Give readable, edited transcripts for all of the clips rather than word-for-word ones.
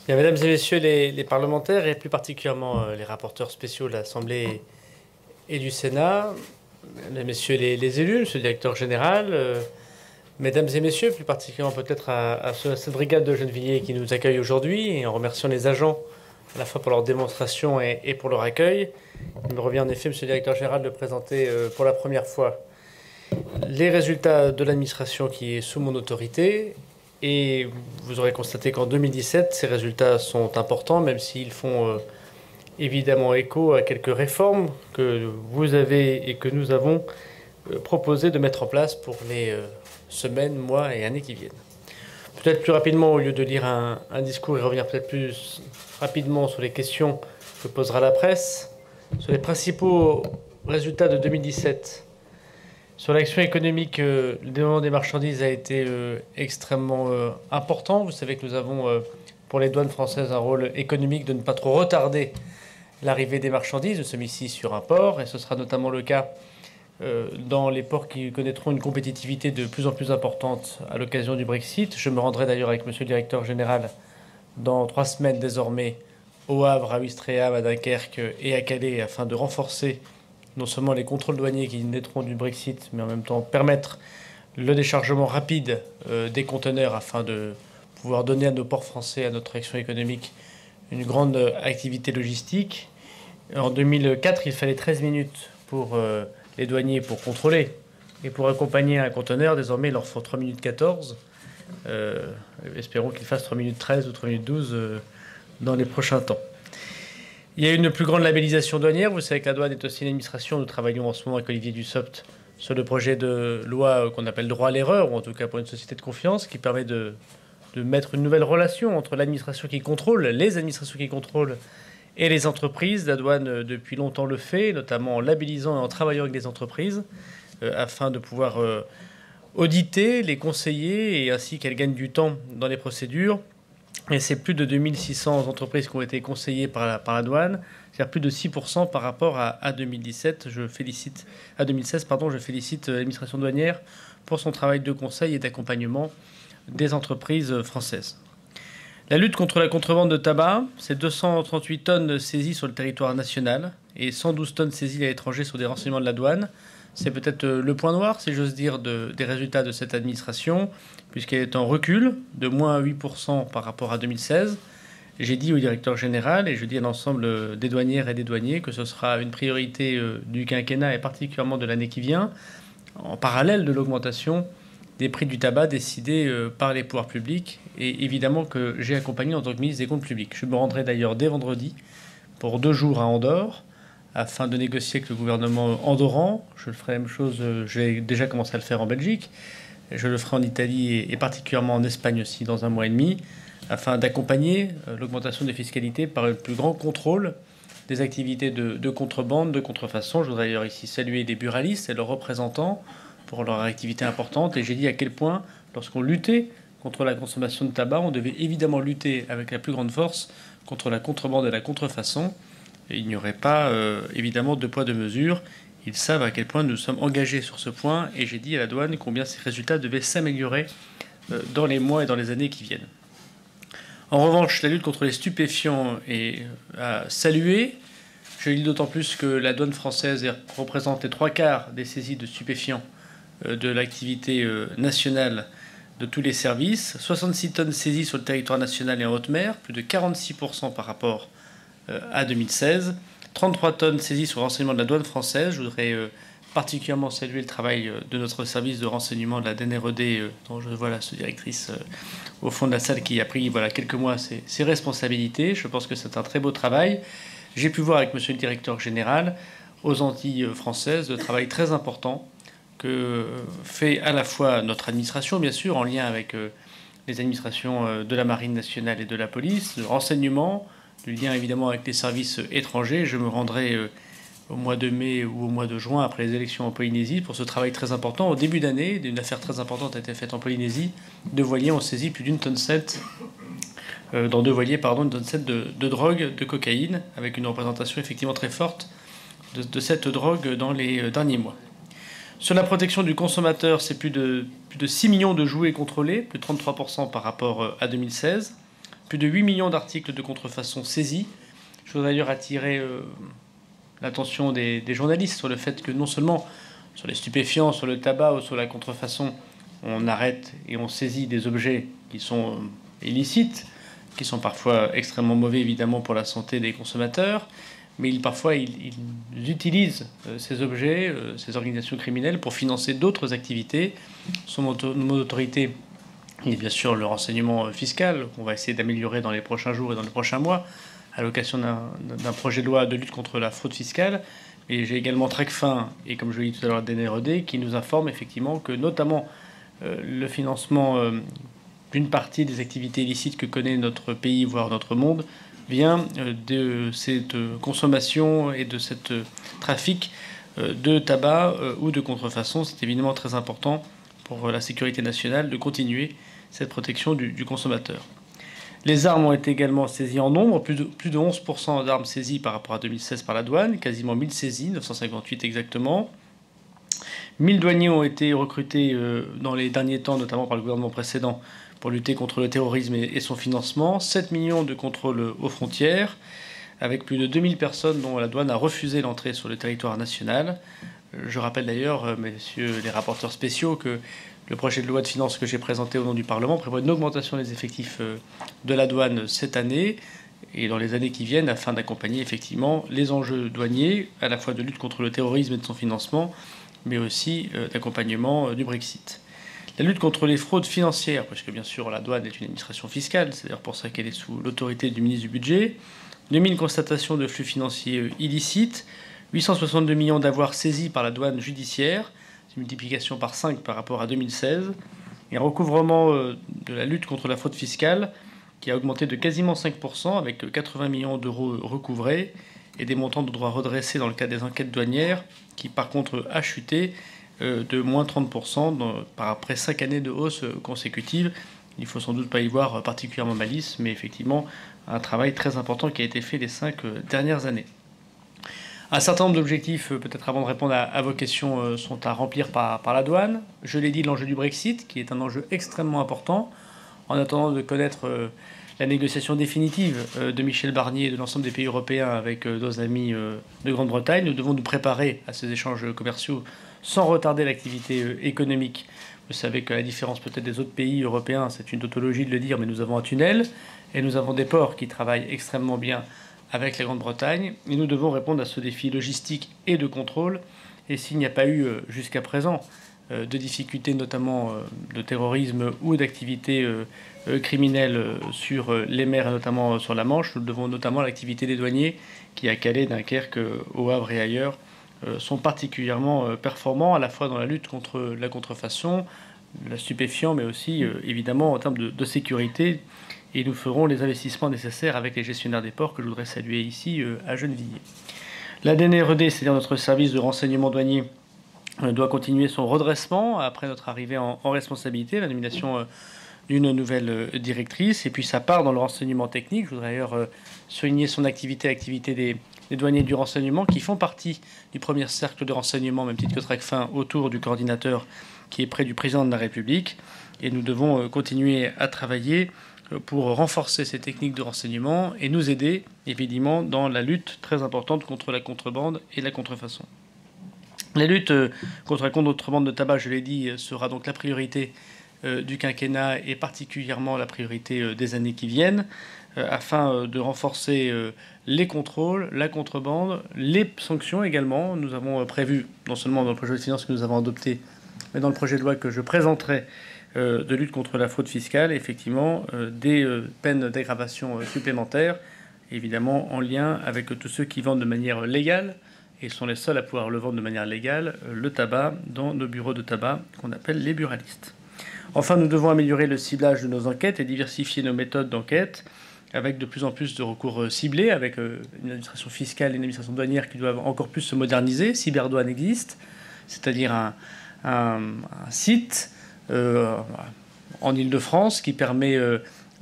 Bien, mesdames et messieurs les parlementaires, et plus particulièrement les rapporteurs spéciaux de l'Assemblée et du Sénat, messieurs les élus, monsieur le directeur général, mesdames et messieurs, plus particulièrement peut-être à cette brigade de Gennevilliers qui nous accueille aujourd'hui, et en remerciant les agents à la fois pour leur démonstration et pour leur accueil. Il me revient en effet, monsieur le directeur général, de présenter pour la première fois les résultats de l'administration qui est sous mon autorité. Et vous aurez constaté qu'en 2017, ces résultats sont importants, même s'ils font évidemment écho à quelques réformes que vous avez et que nous avons proposé de mettre en place pour les semaines, mois et années qui viennent. Peut-être plus rapidement, au lieu de lire un discours et revenir peut-être plus rapidement sur les questions que posera la presse, sur les principaux résultats de 2017. Sur l'action économique, le développement des marchandises a été extrêmement important. Vous savez que nous avons, pour les douanes françaises, un rôle économique de ne pas trop retarder l'arrivée des marchandises. Nous sommes ici sur un port, et ce sera notamment le cas dans les ports qui connaîtront une compétitivité de plus en plus importante à l'occasion du Brexit. Je me rendrai d'ailleurs avec monsieur le directeur général dans 3 semaines désormais au Havre, à Ouistreham, à Dunkerque et à Calais, afin de renforcer non seulement les contrôles douaniers qui naîtront du Brexit, mais en même temps permettre le déchargement rapide des conteneurs afin de pouvoir donner à nos ports français, à notre action économique, une grande activité logistique. En 2004, il fallait 13 minutes pour les douaniers pour contrôler et pour accompagner un conteneur. Désormais, il leur faut 3 minutes 14. Espérons qu'ils fassent 3 minutes 13 ou 3 minutes 12 dans les prochains temps. Il y a une plus grande labellisation douanière. Vous savez que la douane est aussi une administration. Nous travaillons en ce moment avec Olivier Dussopt sur le projet de loi qu'on appelle droit à l'erreur, ou en tout cas pour une société de confiance, qui permet de mettre une nouvelle relation entre l'administration qui contrôle, les administrations qui contrôlent, et les entreprises. La douane, depuis longtemps, le fait, notamment en labellisant et en travaillant avec les entreprises, afin de pouvoir auditer, les conseiller, et ainsi qu'elles gagnent du temps dans les procédures. Et c'est plus de 2600 entreprises qui ont été conseillées par la douane, c'est-à-dire plus de 6% par rapport à 2017. À 2016, je félicite l'administration douanière pour son travail de conseil et d'accompagnement des entreprises françaises. La lutte contre la contrebande de tabac, c'est 238 tonnes saisies sur le territoire national et 112 tonnes saisies à l'étranger sur des renseignements de la douane. C'est peut-être le point noir, si j'ose dire, des résultats de cette administration, puisqu'elle est en recul de moins 8% par rapport à 2016. J'ai dit au directeur général et je dis à l'ensemble des douanières et des douaniers que ce sera une priorité du quinquennat et particulièrement de l'année qui vient, en parallèle de l'augmentation des prix du tabac décidés par les pouvoirs publics, et évidemment que j'ai accompagné en tant que ministre des Comptes publics. Je me rendrai d'ailleurs dès vendredi pour 2 jours à Andorre, afin de négocier avec le gouvernement andorran. Je ferai la même chose, j'ai déjà commencé à le faire en Belgique, je le ferai en Italie et particulièrement en Espagne aussi dans 1 mois et demi, afin d'accompagner l'augmentation des fiscalités par un plus grand contrôle des activités de contrebande, de contrefaçon. Je voudrais d'ailleurs ici saluer les buralistes et leurs représentants pour leur activité importante, et j'ai dit à quel point, lorsqu'on luttait contre la consommation de tabac, on devait évidemment lutter avec la plus grande force contre la contrebande et la contrefaçon. Et il n'y aurait pas, évidemment, de poids, de mesure. Ils savent à quel point nous sommes engagés sur ce point, et j'ai dit à la douane combien ces résultats devaient s'améliorer dans les mois et dans les années qui viennent. En revanche, la lutte contre les stupéfiants est à saluer. Je le dis d'autant plus que la douane française représente les 3/4 des saisies de stupéfiants de l'activité nationale de tous les services. 66 tonnes saisies sur le territoire national et en haute mer, plus de 46% par rapport à 2016. 33 tonnes saisies sur le renseignement de la douane française. Je voudrais particulièrement saluer le travail de notre service de renseignement de la DNRED, dont je vois la sous-directrice au fond de la salle, qui a pris quelques mois ses responsabilités. Je pense que c'est un très beau travail. J'ai pu voir avec monsieur le directeur général aux Antilles françaises le travail très important que fait à la fois notre administration, bien sûr, en lien avec les administrations de la Marine nationale et de la police, de renseignement, du lien évidemment avec les services étrangers. Je me rendrai au mois de mai ou au mois de juin, après les élections en Polynésie, pour ce travail très important. Au début d'année, une affaire très importante a été faite en Polynésie. 2 voiliers ont saisi plus d'1,7 tonne dans 2 voiliers, une tonne 7 de drogue, de cocaïne, avec une représentation effectivement très forte de cette drogue dans les derniers mois. Sur la protection du consommateur, c'est plus de 6 millions de jouets contrôlés, plus de 33% par rapport à 2016, plus de 8 millions d'articles de contrefaçon saisis. Je voudrais d'ailleurs attirer l'attention des journalistes sur le fait que non seulement sur les stupéfiants, sur le tabac ou sur la contrefaçon, on arrête et on saisit des objets qui sont illicites, qui sont parfois extrêmement mauvais évidemment pour la santé des consommateurs, mais parfois ils utilisent ces objets, ces organisations criminelles pour financer d'autres activités. Sous mon autorité, il y a bien sûr le renseignement fiscal qu'on va essayer d'améliorer dans les prochains jours et dans les prochains mois, à l'occasion d'un projet de loi de lutte contre la fraude fiscale. Et j'ai également Tracfin et, comme je l'ai dit tout à l'heure, DNRED qui nous informent effectivement que notamment le financement d'une partie des activités illicites que connaît notre pays, voire notre monde, vient de cette consommation et de ce trafic de tabac ou de contrefaçon. C'est évidemment très important pour la sécurité nationale de continuer cette protection du consommateur. Les armes ont été également saisies en nombre, plus de 11% d'armes saisies par rapport à 2016 par la douane, quasiment 1000 saisies, 958 exactement. 1000 douaniers ont été recrutés dans les derniers temps, notamment par le gouvernement précédent, pour lutter contre le terrorisme et son financement. 7 millions de contrôles aux frontières, avec plus de 2000 personnes dont la douane a refusé l'entrée sur le territoire national. Je rappelle d'ailleurs, messieurs les rapporteurs spéciaux, que le projet de loi de finances que j'ai présenté au nom du Parlement prévoit une augmentation des effectifs de la douane cette année et dans les années qui viennent afin d'accompagner effectivement les enjeux douaniers, à la fois de lutte contre le terrorisme et de son financement, mais aussi d'accompagnement du Brexit. La lutte contre les fraudes financières, parce que bien sûr la douane est une administration fiscale, c'est d'ailleurs pour ça qu'elle est sous l'autorité du ministre du Budget. 2000 constatations de flux financiers illicites, 862 millions d'avoirs saisis par la douane judiciaire, c'est une multiplication par 5 par rapport à 2016, et un recouvrement de la lutte contre la fraude fiscale qui a augmenté de quasiment 5% avec 80 millions d'euros recouvrés et des montants de droits redressés dans le cadre des enquêtes douanières qui par contre a chuté de moins 30% après 5 années de hausse consécutive. Il ne faut sans doute pas y voir particulièrement malice, mais effectivement un travail très important qui a été fait les 5 dernières années. Un certain nombre d'objectifs, peut-être avant de répondre à vos questions, sont à remplir par la douane. Je l'ai dit, l'enjeu du Brexit, qui est un enjeu extrêmement important. En attendant de connaître la négociation définitive de Michel Barnier et de l'ensemble des pays européens avec nos amis de Grande-Bretagne, nous devons nous préparer à ces échanges commerciaux sans retarder l'activité économique. Vous savez que la différence peut-être des autres pays européens, c'est une tautologie de le dire, mais nous avons un tunnel et nous avons des ports qui travaillent extrêmement bien avec la Grande-Bretagne. Et nous devons répondre à ce défi logistique et de contrôle. Et s'il n'y a pas eu jusqu'à présent de difficultés, notamment de terrorisme ou d'activités criminelles sur les mers et notamment sur la Manche, nous devons notamment à l'activité des douaniers qui, à Calais, Dunkerque, au Havre et ailleurs, sont particulièrement performants à la fois dans la lutte contre la contrefaçon, la stupéfiant, mais aussi évidemment en termes de sécurité. Et nous ferons les investissements nécessaires avec les gestionnaires des ports que je voudrais saluer ici à Gennevilliers. La DNRED, c'est-à-dire notre service de renseignement douanier, doit continuer son redressement après notre arrivée en responsabilité, la nomination d'une nouvelle directrice. Et puis ça part dans le renseignement technique. Je voudrais d'ailleurs souligner son activité des douaniers du renseignement qui font partie du premier cercle de renseignement, même titre que Tracfin, autour du coordinateur qui est près du président de la République. Et nous devons continuer à travailler pour renforcer ces techniques de renseignement et nous aider évidemment dans la lutte très importante contre la contrebande et la contrefaçon. La lutte contre la contrebande de tabac, je l'ai dit, sera donc la priorité du quinquennat et particulièrement la priorité des années qui viennent, afin de renforcer les contrôles, la contrebande, les sanctions également. Nous avons prévu, non seulement dans le projet de finances que nous avons adopté, mais dans le projet de loi que je présenterai de lutte contre la fraude fiscale, effectivement, des peines d'aggravation supplémentaires, évidemment en lien avec tous ceux qui vendent de manière légale, et sont les seuls à pouvoir le vendre de manière légale, le tabac dans nos bureaux de tabac qu'on appelle les buralistes. Enfin, nous devons améliorer le ciblage de nos enquêtes et diversifier nos méthodes d'enquête avec de plus en plus de recours ciblés, avec une administration fiscale et une administration douanière qui doivent encore plus se moderniser. Cyberdouane existe, c'est-à-dire un site en Île-de-France qui permet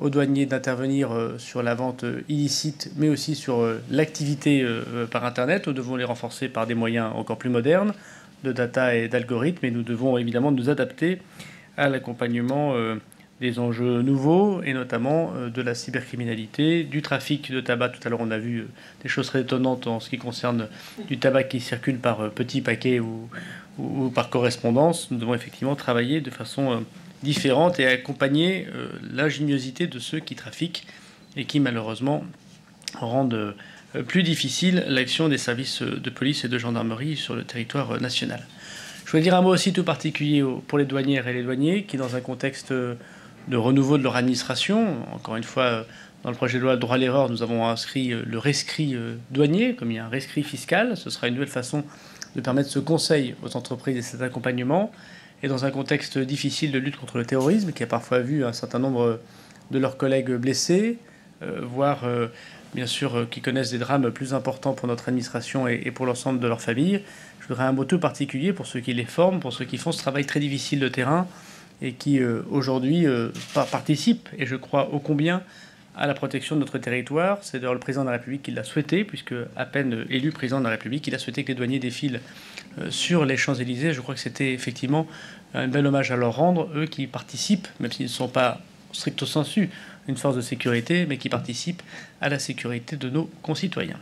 aux douaniers d'intervenir sur la vente illicite, mais aussi sur l'activité par Internet. Nous devons les renforcer par des moyens encore plus modernes de data et d'algorithmes, et nous devons évidemment nous adapter à l'accompagnement des enjeux nouveaux, et notamment de la cybercriminalité, du trafic de tabac. Tout à l'heure, on a vu des choses très étonnantes en ce qui concerne du tabac qui circule par petits paquets ou par correspondance. Nous devons effectivement travailler de façon différentes et accompagner l'ingéniosité de ceux qui trafiquent et qui malheureusement rendent plus difficile l'action des services de police et de gendarmerie sur le territoire national. Je voulais dire un mot aussi tout particulier pour les douanières et les douaniers qui, dans un contexte de renouveau de leur administration, encore une fois, dans le projet de loi droit à l'erreur, nous avons inscrit le rescrit douanier, comme il y a un rescrit fiscal. Ce sera une nouvelle façon de permettre ce conseil aux entreprises et cet accompagnement. Et dans un contexte difficile de lutte contre le terrorisme, qui a parfois vu un certain nombre de leurs collègues blessés, voire bien sûr qui connaissent des drames plus importants pour notre administration et pour l'ensemble de leur famille, je voudrais un mot tout particulier pour ceux qui les forment, pour ceux qui font ce travail très difficile de terrain et qui aujourd'hui participent, et je crois ô combien, à la protection de notre territoire. C'est d'ailleurs le président de la République qui l'a souhaité, puisque à peine élu président de la République, il a souhaité que les douaniers défilent sur les Champs-Élysées. Je crois que c'était effectivement un bel hommage à leur rendre, eux qui participent, même s'ils ne sont pas stricto sensu une force de sécurité, mais qui participent à la sécurité de nos concitoyens.